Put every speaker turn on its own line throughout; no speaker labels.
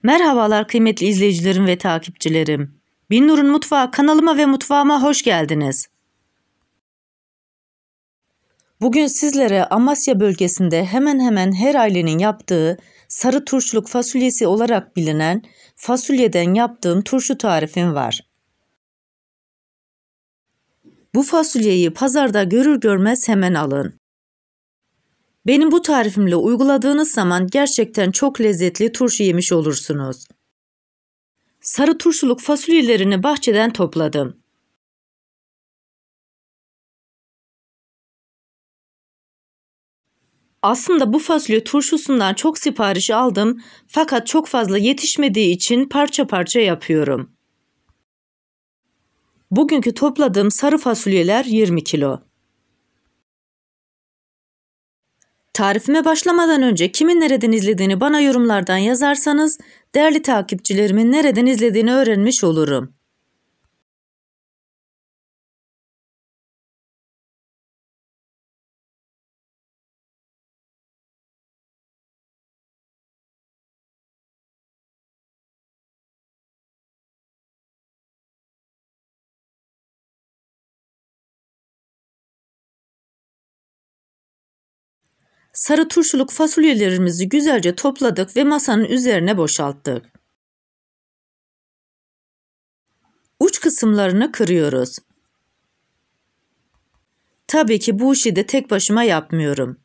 Merhabalar kıymetli izleyicilerim ve takipçilerim. Binnur'un Mutfağı kanalıma ve mutfağıma hoş geldiniz. Bugün sizlere Amasya bölgesinde hemen hemen her ailenin yaptığı sarı turşuluk fasulyesi olarak bilinen fasulyeden yaptığım turşu tarifim var. Bu fasulyeyi pazarda görür görmez hemen alın. Benim bu tarifimle uyguladığınız zaman gerçekten çok lezzetli turşu yemiş olursunuz. Sarı turşuluk fasulyelerini bahçeden topladım. Aslında bu fasulye turşusundan çok sipariş aldım fakat çok fazla yetişmediği için parça parça yapıyorum. Bugünkü topladığım sarı fasulyeler 20 kilo. Tarifime başlamadan önce kimin nereden izlediğini bana yorumlardan yazarsanız değerli takipçilerimin nereden izlediğini öğrenmiş olurum. Sarı turşuluk fasulyelerimizi güzelce topladık ve masanın üzerine boşalttık. Uç kısımlarını kırıyoruz. Tabii ki bu işi de tek başıma yapmıyorum.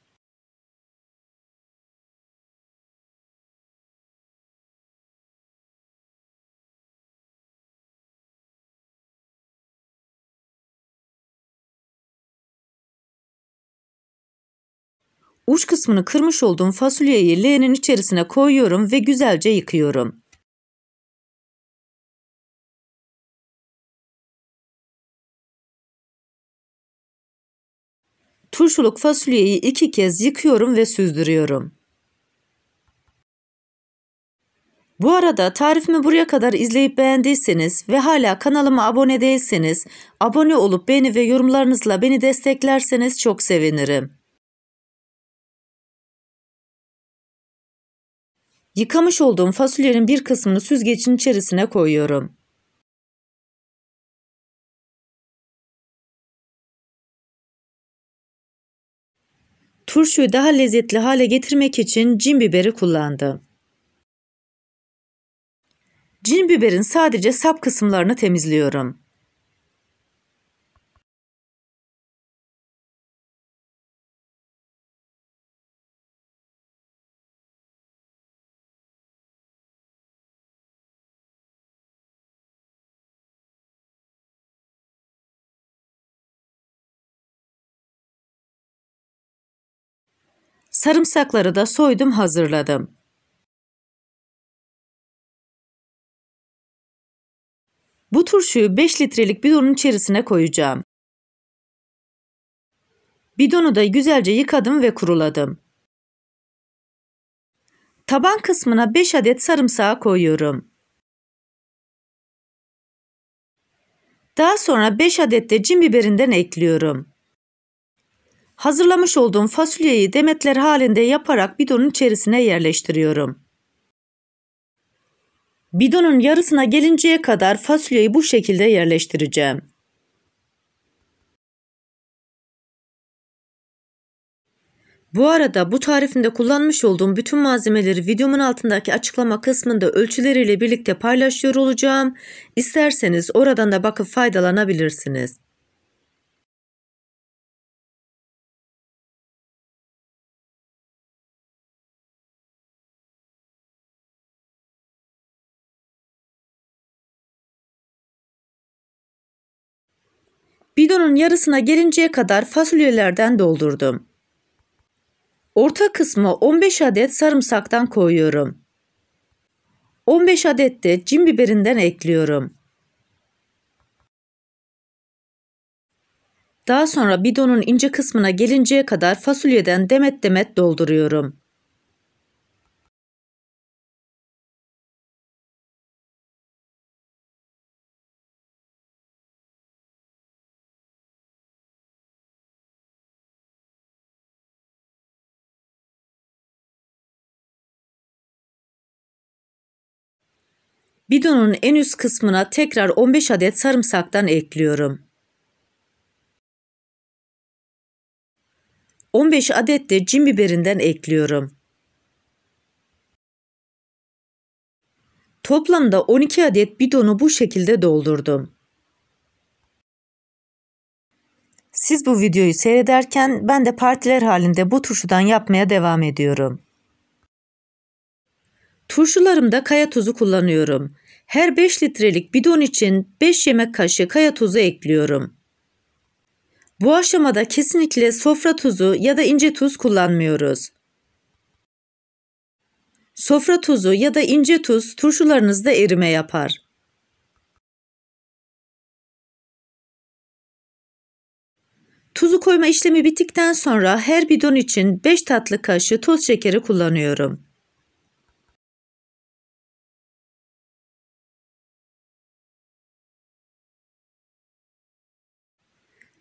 Uç kısmını kırmış olduğum fasulyeyi leğenin içerisine koyuyorum ve güzelce yıkıyorum. Turşuluk fasulyeyi 2 kez yıkıyorum ve süzdürüyorum. Bu arada tarifimi buraya kadar izleyip beğendiyseniz ve hala kanalıma abone değilseniz, abone olup beğeni ve yorumlarınızla beni desteklerseniz çok sevinirim. Yıkamış olduğum fasulyenin bir kısmını süzgecin içerisine koyuyorum. Turşuyu daha lezzetli hale getirmek için cin biberi kullandım. Cin biberin sadece sap kısımlarını temizliyorum. Sarımsakları da soydum, hazırladım. Bu turşuyu 5 litrelik bidonun içerisine koyacağım. Bidonu da güzelce yıkadım ve kuruladım. Taban kısmına 5 adet sarımsağı koyuyorum. Daha sonra 5 adet de cin biberinden ekliyorum. Hazırlamış olduğum fasulyeyi demetler halinde yaparak bidonun içerisine yerleştiriyorum. Bidonun yarısına gelinceye kadar fasulyeyi bu şekilde yerleştireceğim. Bu arada bu tarifimde kullanmış olduğum bütün malzemeleri videomun altındaki açıklama kısmında ölçüleriyle birlikte paylaşıyor olacağım. İsterseniz oradan da bakıp faydalanabilirsiniz. Bidonun yarısına gelinceye kadar fasulyelerden doldurdum. Orta kısmı 15 adet sarımsaktan koyuyorum. 15 adet de cin biberinden ekliyorum. Daha sonra bidonun ince kısmına gelinceye kadar fasulyeden demet demet dolduruyorum. Bidonun en üst kısmına tekrar 15 adet sarımsaktan ekliyorum. 15 adet de cin biberinden ekliyorum. Toplamda 12 adet bidonu bu şekilde doldurdum. Siz bu videoyu seyrederken ben de partiler halinde bu turşudan yapmaya devam ediyorum. Turşularımda kaya tuzu kullanıyorum. Her 5 litrelik bidon için 5 yemek kaşığı kaya tuzu ekliyorum. Bu aşamada kesinlikle sofra tuzu ya da ince tuz kullanmıyoruz. Sofra tuzu ya da ince tuz turşularınızda erime yapar. Tuzu koyma işlemi bittikten sonra her bidon için 5 tatlı kaşığı toz şekeri kullanıyorum.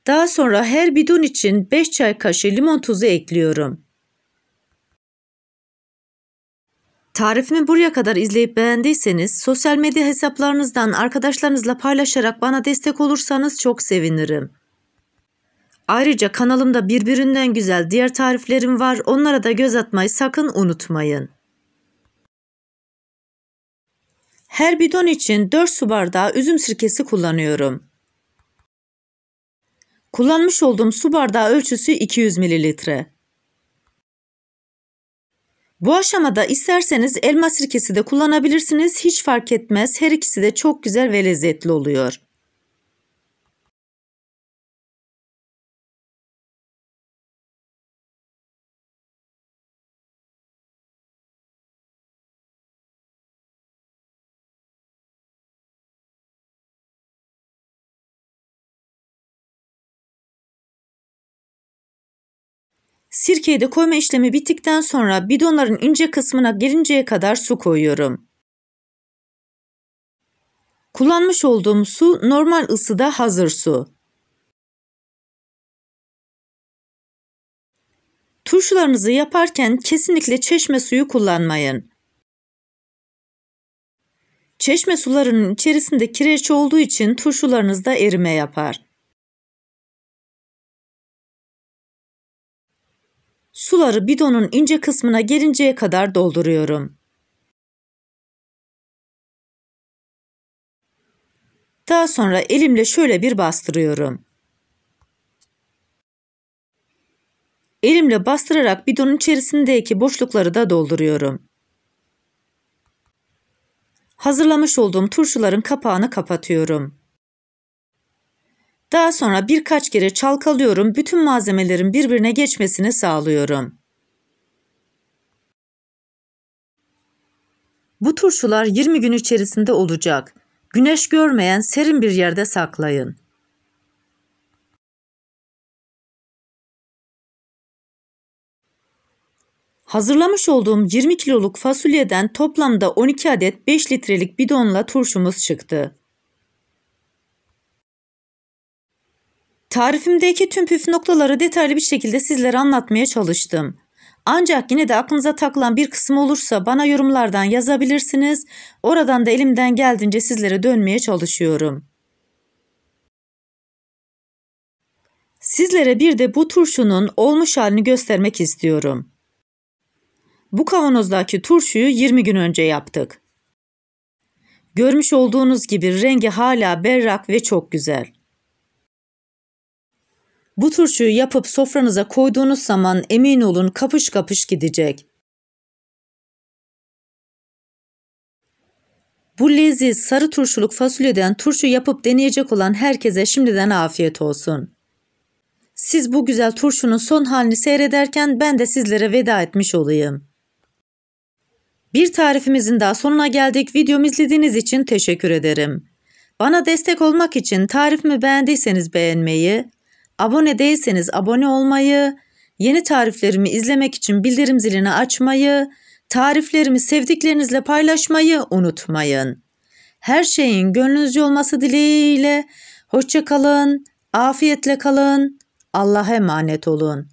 Daha sonra her bidon için 5 çay kaşığı limon tuzu ekliyorum. Tarifimi buraya kadar izleyip beğendiyseniz sosyal medya hesaplarınızdan arkadaşlarınızla paylaşarak bana destek olursanız çok sevinirim. Ayrıca kanalımda birbirinden güzel diğer tariflerim var. Onlara da göz atmayı sakın unutmayın. Her bidon için 4 su bardağı üzüm sirkesi kullanıyorum. Kullanmış olduğum su bardağı ölçüsü 200 ml. Bu aşamada isterseniz elma sirkesi de kullanabilirsiniz. Hiç fark etmez. Her ikisi de çok güzel ve lezzetli oluyor. Sirkeyi de koyma işlemi bittikten sonra bidonların ince kısmına gelinceye kadar su koyuyorum. Kullanmış olduğum su normal ısıda hazır su. Turşularınızı yaparken kesinlikle çeşme suyu kullanmayın. Çeşme sularının içerisinde kireç olduğu için turşularınızda erime yapar. Suları bidonun ince kısmına gelinceye kadar dolduruyorum. Daha sonra elimle şöyle bir bastırıyorum. Elimle bastırarak bidonun içerisindeki boşlukları da dolduruyorum. Hazırlamış olduğum turşuların kapağını kapatıyorum. Daha sonra birkaç kere çalkalıyorum. Bütün malzemelerin birbirine geçmesini sağlıyorum. Bu turşular 20 gün içerisinde olacak. Güneş görmeyen serin bir yerde saklayın. Hazırlamış olduğum 20 kiloluk fasulyeden toplamda 12 adet 5 litrelik bidonla turşumuz çıktı. Tarifimdeki tüm püf noktaları detaylı bir şekilde sizlere anlatmaya çalıştım. Ancak yine de aklınıza takılan bir kısım olursa bana yorumlardan yazabilirsiniz. Oradan da elimden geldiğince sizlere dönmeye çalışıyorum. Sizlere bir de bu turşunun olmuş halini göstermek istiyorum. Bu kavanozdaki turşuyu 20 gün önce yaptık. Görmüş olduğunuz gibi rengi hala berrak ve çok güzel. Bu turşuyu yapıp sofranıza koyduğunuz zaman emin olun kapış kapış gidecek. Bu leziz sarı turşuluk fasulyeden turşu yapıp deneyecek olan herkese şimdiden afiyet olsun. Siz bu güzel turşunun son halini seyrederken ben de sizlere veda etmiş olayım. Bir tarifimizin daha sonuna geldik. Videomu izlediğiniz için teşekkür ederim. Bana destek olmak için tarifimi beğendiyseniz beğenmeyi, abone değilseniz abone olmayı, yeni tariflerimi izlemek için bildirim zilini açmayı, tariflerimi sevdiklerinizle paylaşmayı unutmayın. Her şeyin gönlünüzce olması dileğiyle hoşça kalın, afiyetle kalın, Allah'a emanet olun.